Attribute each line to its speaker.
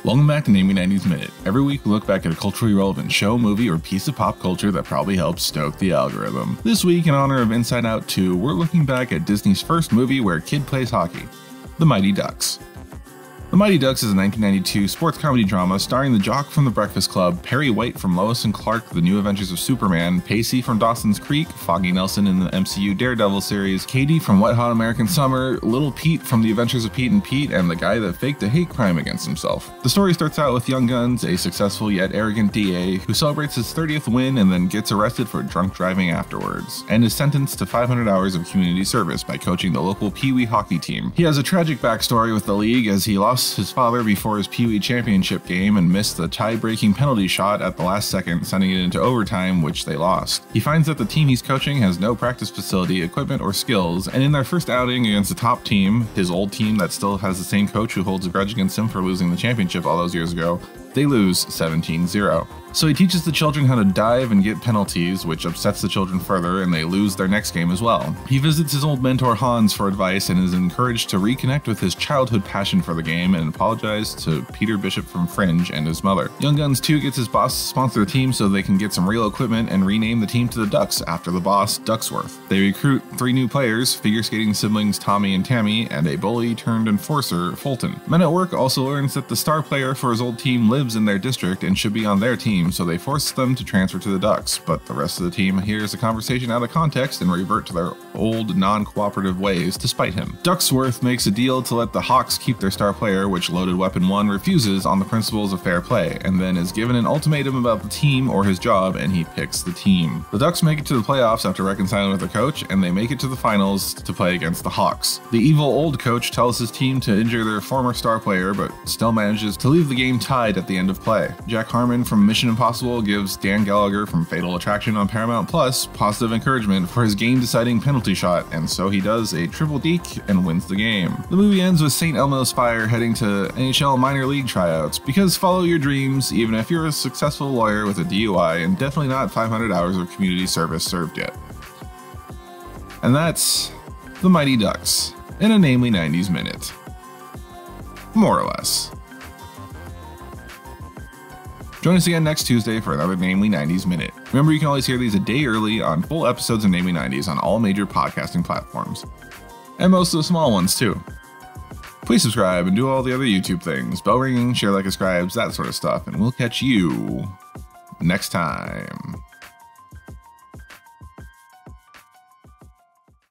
Speaker 1: Welcome back to Name Me 90s Minute. Every week we look back at a culturally relevant show, movie, or piece of pop culture that probably helped stoke the algorithm. This week, in honor of Inside Out 2, we're looking back at Disney's first movie where a kid plays hockey, The Mighty Ducks. The Mighty Ducks is a 1992 sports comedy drama starring the jock from The Breakfast Club, Perry White from Lois and Clark, The New Adventures of Superman, Pacey from Dawson's Creek, Foggy Nelson in the MCU Daredevil series, Katie from Wet Hot American Summer, Little Pete from The Adventures of Pete and Pete, and the guy that faked a hate crime against himself. The story starts out with Young Guns, a successful yet arrogant DA, who celebrates his 30th win and then gets arrested for drunk driving afterwards, and is sentenced to 500 hours of community service by coaching the local Pee Wee hockey team. He has a tragic backstory with the league as he lost his father before his Pee Wee championship game and missed the tie-breaking penalty shot at the last second, sending it into overtime, which they lost. He finds that the team he's coaching has no practice facility, equipment, or skills, and in their first outing against the top team, his old team that still has the same coach who holds a grudge against him for losing the championship all those years ago, they lose 17-0. So he teaches the children how to dive and get penalties, which upsets the children further, and they lose their next game as well. He visits his old mentor Hans for advice and is encouraged to reconnect with his childhood passion for the game and apologize to Peter Bishop from Fringe and his mother. Young Guns 2 gets his boss to sponsor the team so they can get some real equipment and rename the team to the Ducks after the boss, Ducksworth. They recruit 3 new players, figure skating siblings Tommy and Tammy, and a bully turned enforcer, Fulton. Men at Work also learns that the star player for his old team lives in their district and should be on their team, so they force them to transfer to the Ducks, but the rest of the team hears the conversation out of context and revert to their old non-cooperative ways to spite him. Ducksworth makes a deal to let the Hawks keep their star player, which Loaded Weapon 1 refuses on the principles of fair play, and then is given an ultimatum about the team or his job, and he picks the team. The Ducks make it to the playoffs after reconciling with the coach, and they make it to the finals to play against the Hawks. The evil old coach tells his team to injure their former star player, but still manages to leave the game tied at the end of play. Jack Harmon from Mission Impossible gives Dan Gallagher from Fatal Attraction on Paramount Plus positive encouragement for his game-deciding penalty shot, and so he does a triple deke and wins the game. The movie ends with St. Elmo's Fire heading to NHL minor league tryouts, because follow your dreams even if you're a successful lawyer with a DUI and definitely not 500 hours of community service served yet. And that's The Mighty Ducks in a Namely 90s Minute. More or less. Join us again next Tuesday for another Namely 90s Minute. Remember, you can always hear these a day early on full episodes of Namely 90s on all major podcasting platforms. And most of the small ones, too. Please subscribe and do all the other YouTube things. Bell ringing, share, like, subscribes, that sort of stuff. And we'll catch you next time.